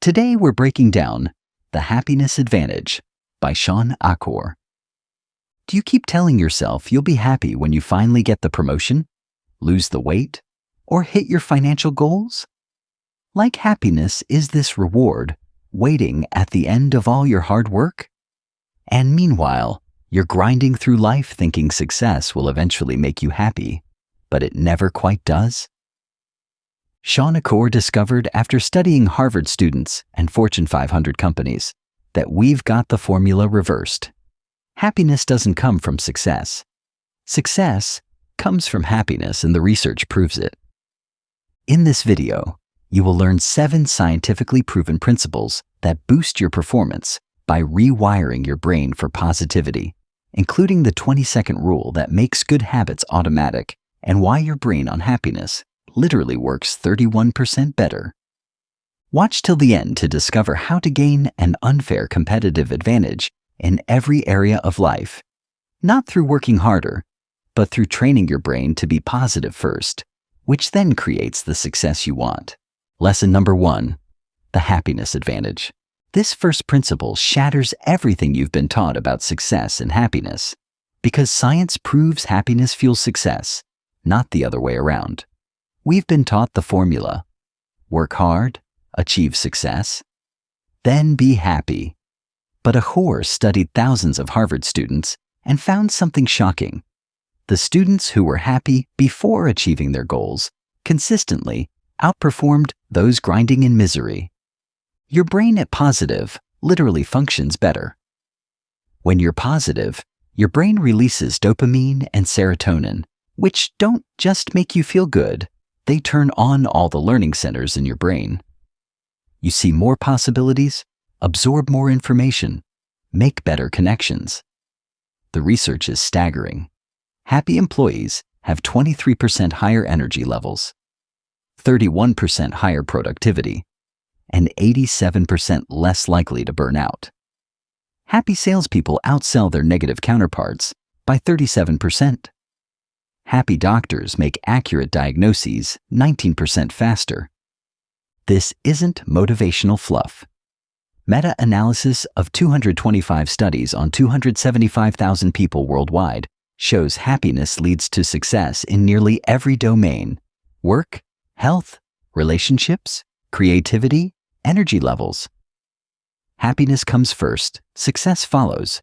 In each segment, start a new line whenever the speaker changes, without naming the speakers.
Today we're breaking down The Happiness Advantage by Shawn Achor. Do you keep telling yourself you'll be happy when you finally get the promotion, lose the weight, or hit your financial goals? Like happiness is this reward waiting at the end of all your hard work? And meanwhile, you're grinding through life thinking success will eventually make you happy, but it never quite does? Shawn Achor discovered after studying Harvard students and Fortune 500 companies that we've got the formula reversed. Happiness doesn't come from success. Success comes from happiness, and the research proves it. In this video, you will learn 7 scientifically proven principles that boost your performance by rewiring your brain for positivity, including the 20-second rule that makes good habits automatic and why your brain on happiness literally works 31% better. Watch till the end to discover how to gain an unfair competitive advantage in every area of life, not through working harder, but through training your brain to be positive first, which then creates the success you want. Lesson number 1, the happiness advantage. This first principle shatters everything you've been taught about success and happiness, because science proves happiness fuels success, not the other way around. We've been taught the formula: work hard, achieve success, then be happy. But Achor studied thousands of Harvard students and found something shocking. The students who were happy before achieving their goals consistently outperformed those grinding in misery. Your brain at positive literally functions better. When you're positive, your brain releases dopamine and serotonin, which don't just make you feel good, they turn on all the learning centers in your brain. You see more possibilities, absorb more information, make better connections. The research is staggering. Happy employees have 23% higher energy levels, 31% higher productivity, and 87% less likely to burn out. Happy salespeople outsell their negative counterparts by 37%. Happy doctors make accurate diagnoses 19% faster. This isn't motivational fluff. Meta-analysis of 225 studies on 275,000 people worldwide shows happiness leads to success in nearly every domain: work, health, relationships, creativity, energy levels. Happiness comes first, success follows.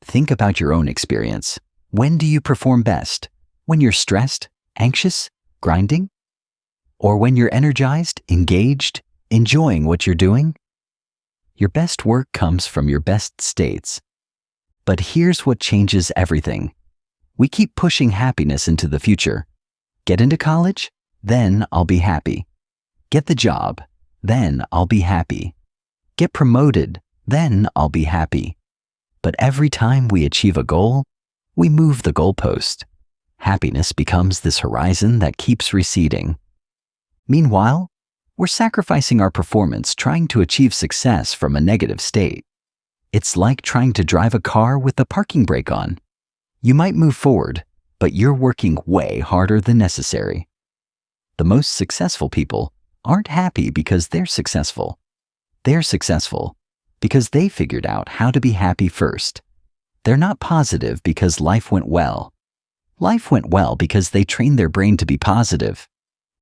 Think about your own experience. When do you perform best? When you're stressed, anxious, grinding? Or when you're energized, engaged, enjoying what you're doing? Your best work comes from your best states. But here's what changes everything. We keep pushing happiness into the future. Get into college? Then I'll be happy. Get the job? Then I'll be happy. Get promoted? Then I'll be happy. But every time we achieve a goal, we move the goalpost. Happiness becomes this horizon that keeps receding. Meanwhile, we're sacrificing our performance trying to achieve success from a negative state. It's like trying to drive a car with the parking brake on. You might move forward, but you're working way harder than necessary. The most successful people aren't happy because they're successful. They're successful because they figured out how to be happy first. They're not positive because life went well. Life went well because they trained their brain to be positive.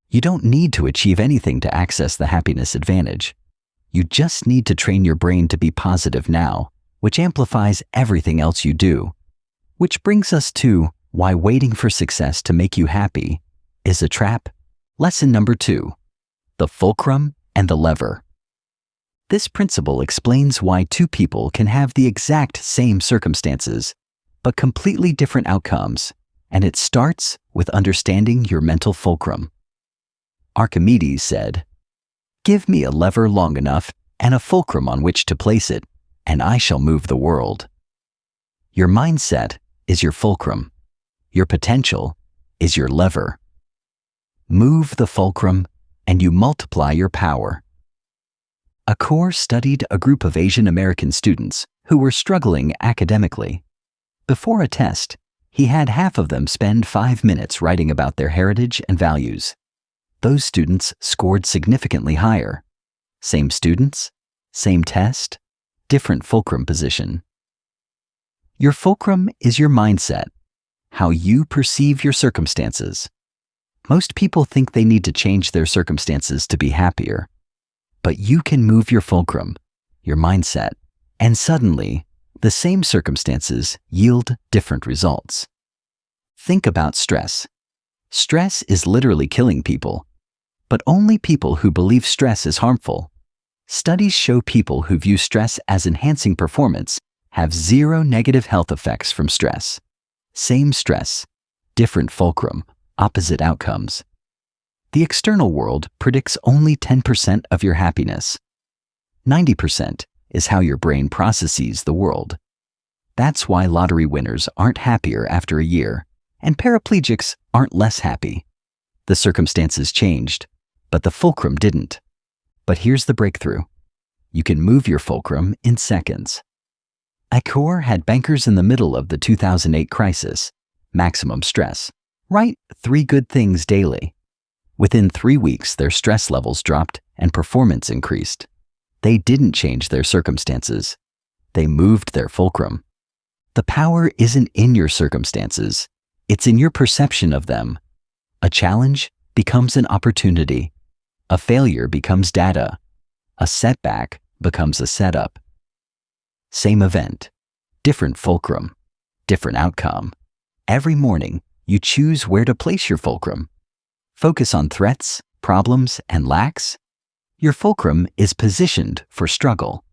You don't need to achieve anything to access the happiness advantage. You just need to train your brain to be positive now, which amplifies everything else you do. Which brings us to why waiting for success to make you happy is a trap. Lesson number 2, the fulcrum and the lever. This principle explains why 2 people can have the exact same circumstances, but completely different outcomes. And it starts with understanding your mental fulcrum. Archimedes said, "Give me a lever long enough and a fulcrum on which to place it, and I shall move the world." Your mindset is your fulcrum. Your potential is your lever. Move the fulcrum, and you multiply your power. Achor studied a group of Asian American students who were struggling academically. Before a test, he had half of them spend 5 minutes writing about their heritage and values. Those students scored significantly higher. Same students, same test, different fulcrum position. Your fulcrum is your mindset, how you perceive your circumstances. Most people think they need to change their circumstances to be happier. But you can move your fulcrum, your mindset, and suddenly, the same circumstances yield different results. Think about stress. Stress is literally killing people, but only people who believe stress is harmful. Studies show people who view stress as enhancing performance have zero negative health effects from stress. Same stress, different fulcrum, opposite outcomes. The external world predicts only 10% of your happiness. 90% is how your brain processes the world. That's why lottery winners aren't happier after a year, and paraplegics aren't less happy. The circumstances changed, but the fulcrum didn't. But here's the breakthrough. You can move your fulcrum in seconds. Achor had bankers in the middle of the 2008 crisis, maximum stress, write 3 good things daily. Within 3 weeks, their stress levels dropped and performance increased. They didn't change their circumstances. They moved their fulcrum. The power isn't in your circumstances. It's in your perception of them. A challenge becomes an opportunity. A failure becomes data. A setback becomes a setup. Same event, different fulcrum, different outcome. Every morning, you choose where to place your fulcrum. Focus on threats, problems, and lacks. Your fulcrum is positioned for struggle.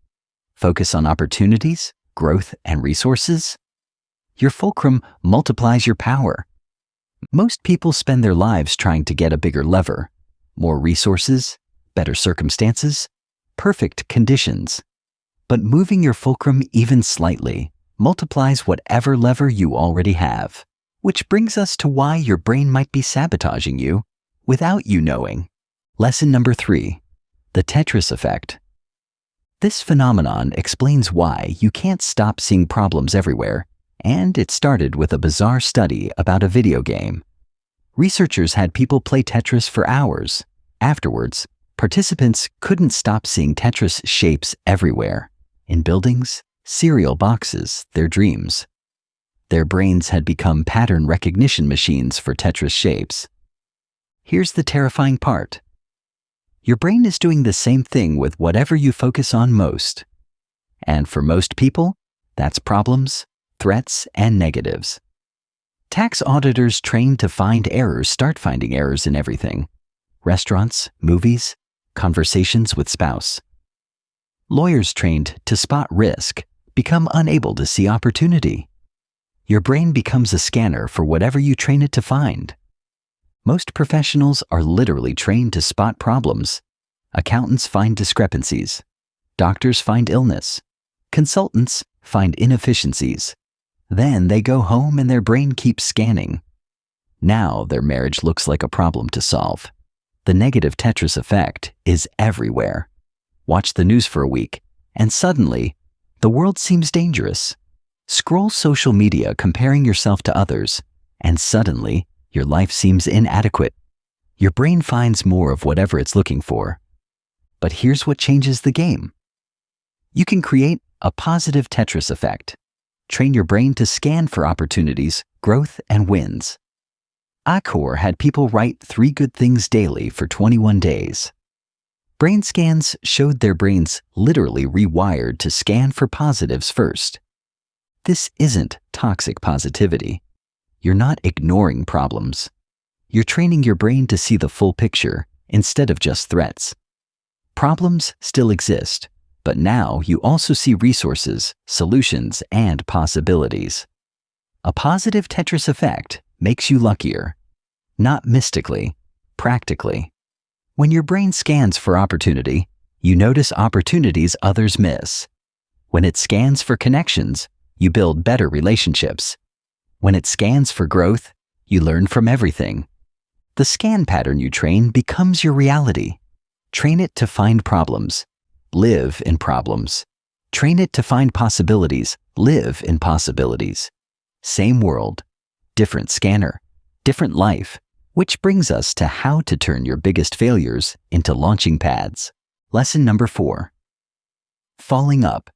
Focus on opportunities, growth, and resources. Your fulcrum multiplies your power. Most people spend their lives trying to get a bigger lever, more resources, better circumstances, perfect conditions. But moving your fulcrum even slightly multiplies whatever lever you already have, which brings us to why your brain might be sabotaging you without you knowing. Lesson number 3, the Tetris effect. This phenomenon explains why you can't stop seeing problems everywhere, and it started with a bizarre study about a video game. Researchers had people play Tetris for hours. Afterwards, participants couldn't stop seeing Tetris shapes everywhere, in buildings, cereal boxes, their dreams. Their brains had become pattern recognition machines for Tetris shapes. Here's the terrifying part. Your brain is doing the same thing with whatever you focus on most. And for most people, that's problems, threats, and negatives. Tax auditors trained to find errors start finding errors in everything. Restaurants, movies, conversations with spouse. Lawyers trained to spot risk become unable to see opportunity. Your brain becomes a scanner for whatever you train it to find. Most professionals are literally trained to spot problems. Accountants find discrepancies. Doctors find illness. Consultants find inefficiencies. Then they go home and their brain keeps scanning. Now their marriage looks like a problem to solve. The negative Tetris effect is everywhere. Watch the news for a week, and suddenly, the world seems dangerous. Scroll social media comparing yourself to others, and suddenly, your life seems inadequate. Your brain finds more of whatever it's looking for. But here's what changes the game. You can create a positive Tetris effect. Train your brain to scan for opportunities, growth, and wins. Achor had people write 3 good things daily for 21 days. Brain scans showed their brains literally rewired to scan for positives first. This isn't toxic positivity. You're not ignoring problems. You're training your brain to see the full picture instead of just threats. Problems still exist, but now you also see resources, solutions, and possibilities. A positive Tetris effect makes you luckier. Not mystically, practically. When your brain scans for opportunity, you notice opportunities others miss. When it scans for connections, you build better relationships. When it scans for growth, you learn from everything. The scan pattern you train becomes your reality. Train it to find problems. Live in problems. Train it to find possibilities. Live in possibilities. Same world, different scanner, different life, which brings us to how to turn your biggest failures into launching pads. Lesson number 4. Falling up.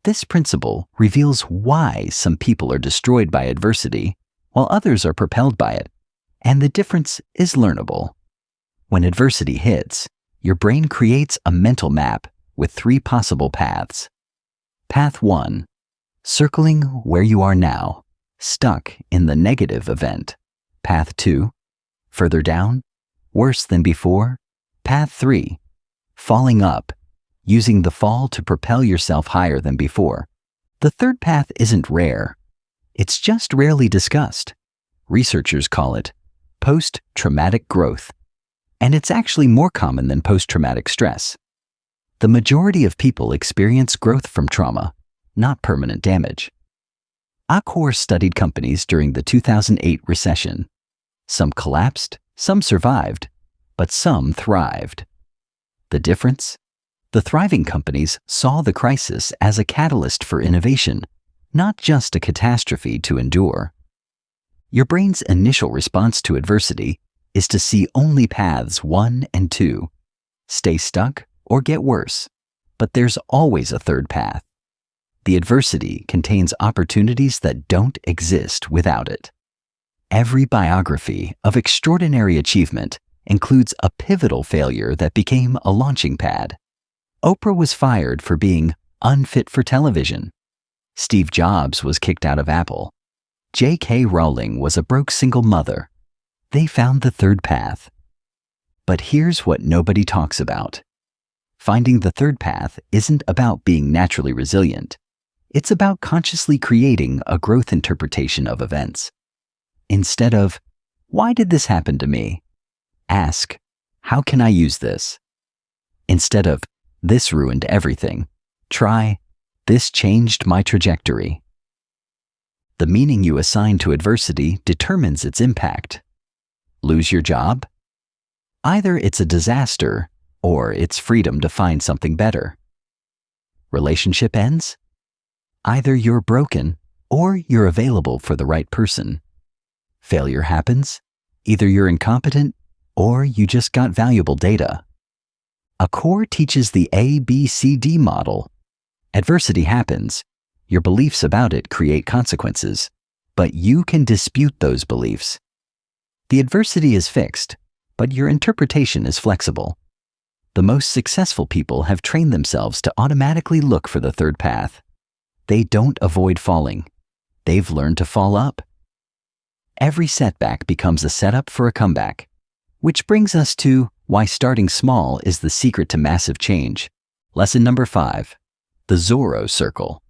This principle reveals why some people are destroyed by adversity while others are propelled by it, and the difference is learnable. When adversity hits, your brain creates a mental map with 3 possible paths. Path 1. Circling where you are now, stuck in the negative event. Path 2. Further down, worse than before. Path 3. Falling up, using the fall to propel yourself higher than before. The third path isn't rare. It's just rarely discussed. Researchers call it post-traumatic growth, and it's actually more common than post-traumatic stress. The majority of people experience growth from trauma, not permanent damage. Achor studied companies during the 2008 recession. Some collapsed, some survived, but some thrived. The difference? The thriving companies saw the crisis as a catalyst for innovation, not just a catastrophe to endure. Your brain's initial response to adversity is to see only paths 1 and 2. Stay stuck or get worse. But there's always a third path. The adversity contains opportunities that don't exist without it. Every biography of extraordinary achievement includes a pivotal failure that became a launching pad. Oprah was fired for being unfit for television. Steve Jobs was kicked out of Apple. J.K. Rowling was a broke single mother. They found the third path. But here's what nobody talks about. Finding the third path isn't about being naturally resilient. It's about consciously creating a growth interpretation of events. Instead of, "Why did this happen to me?" ask, "How can I use this?" Instead of, "This ruined everything," try, "This changed my trajectory." The meaning you assign to adversity determines its impact. Lose your job? Either it's a disaster or it's freedom to find something better. Relationship ends? Either you're broken or you're available for the right person. Failure happens? Either you're incompetent or you just got valuable data. Achor teaches the ABCD model. Adversity happens. Your beliefs about it create consequences, but you can dispute those beliefs. The adversity is fixed, but your interpretation is flexible. The most successful people have trained themselves to automatically look for the third path. They don't avoid falling. They've learned to fall up. Every setback becomes a setup for a comeback, which brings us to why starting small is the secret to massive change. Lesson number 5, the Zorro Circle.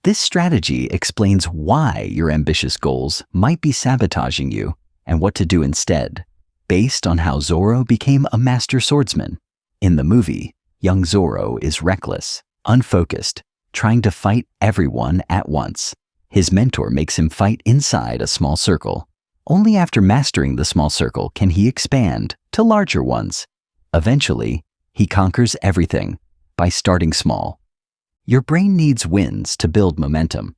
This strategy explains why your ambitious goals might be sabotaging you and what to do instead, based on how Zorro became a master swordsman. In the movie, young Zorro is reckless, unfocused, trying to fight everyone at once. His mentor makes him fight inside a small circle. Only after mastering the small circle can he expand to larger ones. Eventually, he conquers everything by starting small. Your brain needs wins to build momentum.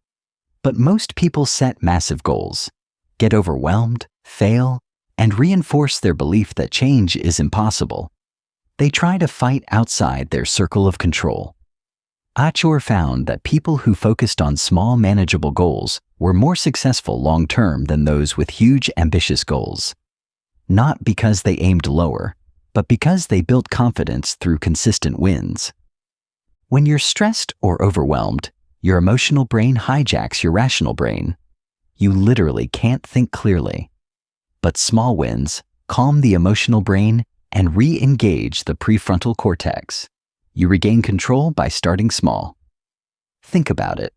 But most people set massive goals, get overwhelmed, fail, and reinforce their belief that change is impossible. They try to fight outside their circle of control. Achor found that people who focused on small, manageable goals were more successful long-term than those with huge, ambitious goals. Not because they aimed lower, but because they built confidence through consistent wins. When you're stressed or overwhelmed, your emotional brain hijacks your rational brain. You literally can't think clearly. But small wins calm the emotional brain and re-engage the prefrontal cortex. You regain control by starting small. Think about it.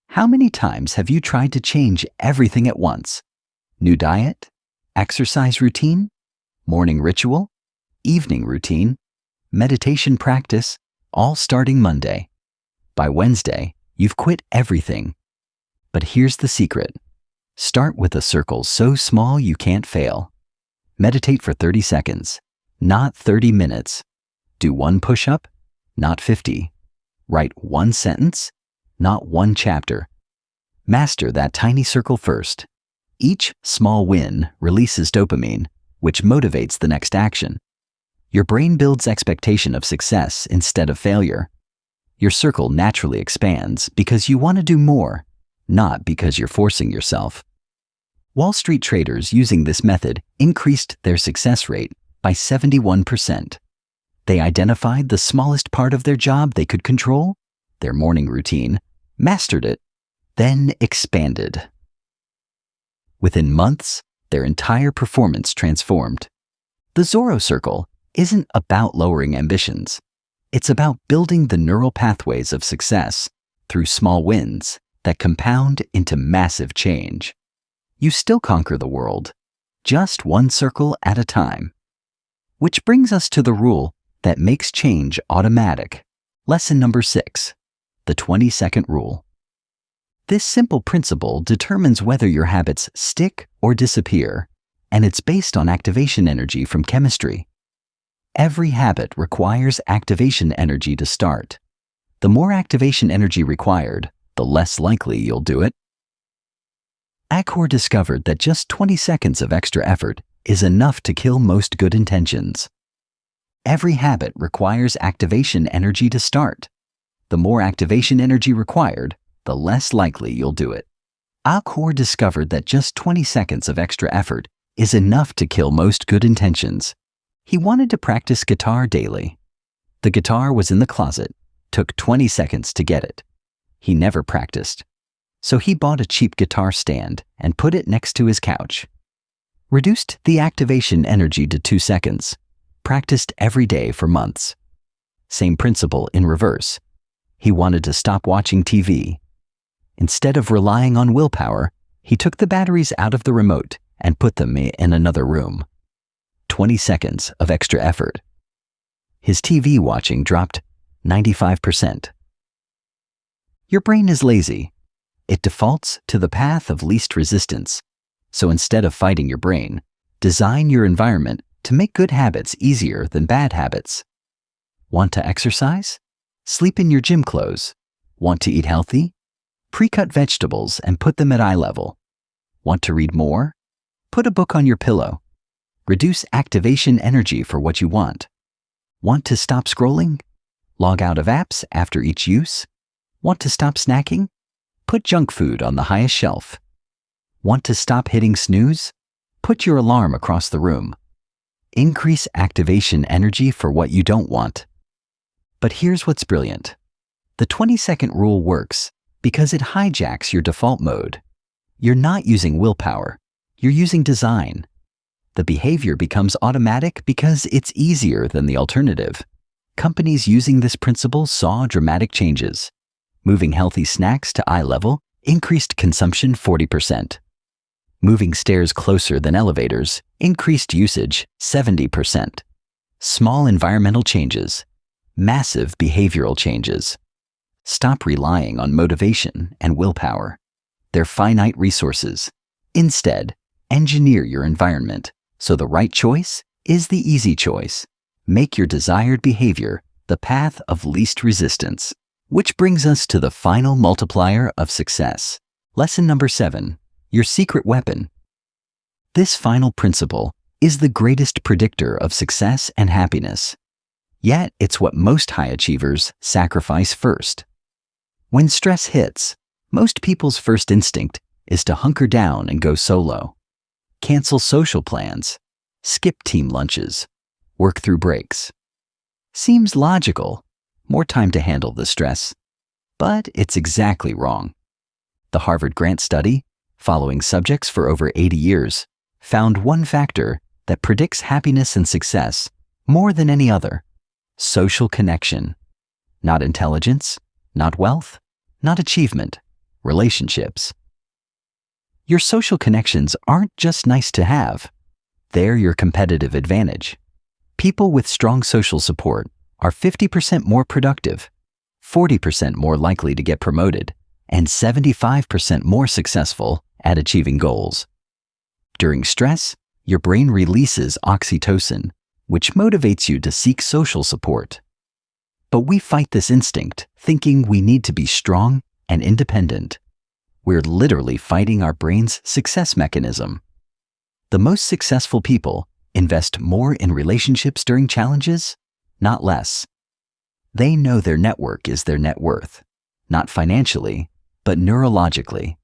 How many times have you tried to change everything at once? New diet, exercise routine, morning ritual, evening routine, meditation practice, all starting Monday. By Wednesday, you've quit everything. But here's the secret. Start with a circle so small you can't fail. Meditate for 30 seconds, not 30 minutes. Do one push-up, not 50. Write one sentence, not one chapter. Master that tiny circle first. Each small win releases dopamine, which motivates the next action. Your brain builds expectation of success instead of failure. Your circle naturally expands because you want to do more, not because you're forcing yourself. Wall Street traders using this method increased their success rate by 71%. They identified the smallest part of their job they could control, their morning routine, mastered it, then expanded. Within months, their entire performance transformed. The Zorro Circle isn't about lowering ambitions. It's about building the neural pathways of success through small wins that compound into massive change. You still conquer the world, just one circle at a time. Which brings us to the rule that makes change automatic. Lesson number 6, the 20-second rule. This simple principle determines whether your habits stick or disappear, and it's based on activation energy from chemistry. Every habit requires activation energy to start. The more activation energy required, the less likely you'll do it. Achor discovered that just 20 seconds of extra effort is enough to kill most good intentions. Every habit requires activation energy to start. The more activation energy required, the less likely you'll do it. Achor discovered that just 20 seconds of extra effort is enough to kill most good intentions. He wanted to practice guitar daily. The guitar was in the closet, took 20 seconds to get it. He never practiced. So he bought a cheap guitar stand and put it next to his couch. Reduced the activation energy to 2 seconds. Practiced every day for months. Same principle in reverse. He wanted to stop watching TV. Instead of relying on willpower, he took the batteries out of the remote and put them in another room. 20 seconds of extra effort. His TV watching dropped 95%. Your brain is lazy. It defaults to the path of least resistance. So instead of fighting your brain, design your environment to make good habits easier than bad habits. Want to exercise? Sleep in your gym clothes. Want to eat healthy? Pre-cut vegetables and put them at eye level. Want to read more? Put a book on your pillow. Reduce activation energy for what you want. Want to stop scrolling? Log out of apps after each use. Want to stop snacking? Put junk food on the highest shelf. Want to stop hitting snooze? Put your alarm across the room. Increase activation energy for what you don't want. But here's what's brilliant. The 20-second rule works because it hijacks your default mode. You're not using willpower. You're using design. The behavior becomes automatic because it's easier than the alternative. Companies using this principle saw dramatic changes. Moving healthy snacks to eye level increased consumption 40%. Moving stairs closer than elevators increased usage 70%. Small environmental changes, massive behavioral changes. Stop relying on motivation and willpower. They're finite resources. Instead, engineer your environment so the right choice is the easy choice. Make your desired behavior the path of least resistance. Which brings us to the final multiplier of success. Lesson number 7, your secret weapon. This final principle is the greatest predictor of success and happiness. Yet it's what most high achievers sacrifice first. When stress hits, most people's first instinct is to hunker down and go solo. Cancel social plans, skip team lunches, work through breaks. Seems logical, more time to handle the stress. But it's exactly wrong. The Harvard Grant study, following subjects for over 80 years, found one factor that predicts happiness and success more than any other: social connection. Not intelligence, not wealth, not achievement, relationships. Your social connections aren't just nice to have. They're your competitive advantage. People with strong social support are 50% more productive, 40% more likely to get promoted, and 75% more successful at achieving goals. During stress, your brain releases oxytocin, which motivates you to seek social support. But we fight this instinct, thinking we need to be strong and independent. We're literally fighting our brain's success mechanism. The most successful people invest more in relationships during challenges, not less. They know their network is their net worth, not financially, but neurologically.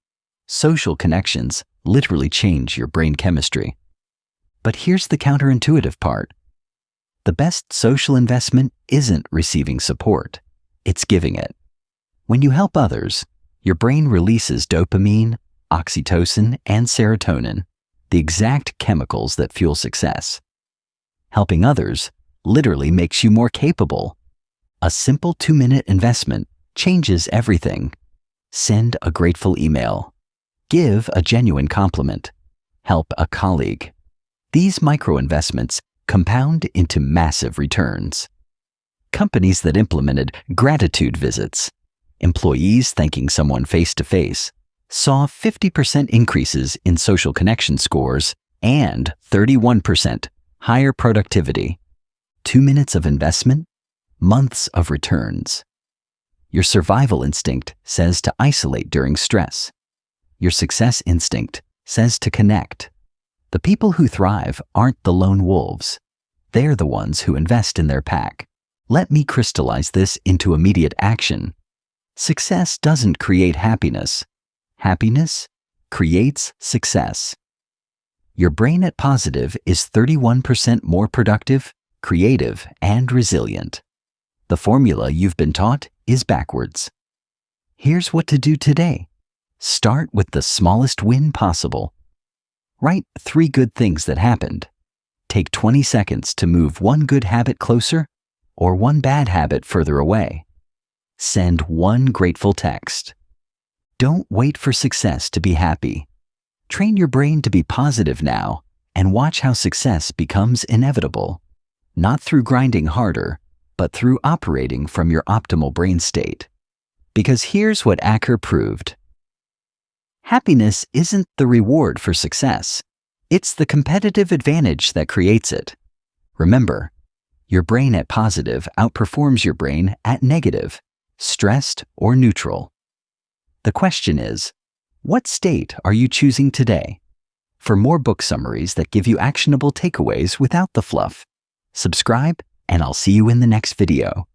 Social connections literally change your brain chemistry. But here's the counterintuitive part. The best social investment isn't receiving support, it's giving it. When you help others, your brain releases dopamine, oxytocin, and serotonin, the exact chemicals that fuel success. Helping others literally makes you more capable. A simple 2-minute investment changes everything. Send a grateful email. Give a genuine compliment. Help a colleague. These micro-investments compound into massive returns. Companies that implemented gratitude visits, employees thanking someone face-to-face, saw 50% increases in social connection scores and 31% higher productivity. 2 minutes of investment, months of returns. Your survival instinct says to isolate during stress. Your success instinct says to connect. The people who thrive aren't the lone wolves. They're the ones who invest in their pack. Let me crystallize this into immediate action. Success doesn't create happiness. Happiness creates success. Your brain at positive is 31% more productive, creative, and resilient. The formula you've been taught is backwards. Here's what to do today. Start with the smallest win possible. Write 3 good things that happened. Take 20 seconds to move one good habit closer or one bad habit further away. Send one grateful text. Don't wait for success to be happy. Train your brain to be positive now and watch how success becomes inevitable. Not through grinding harder, but through operating from your optimal brain state. Because here's what Achor proved. Happiness isn't the reward for success. It's the competitive advantage that creates it. Remember, your brain at positive outperforms your brain at negative, stressed or neutral. The question is, what state are you choosing today? For more book summaries that give you actionable takeaways without the fluff, subscribe and I'll see you in the next video.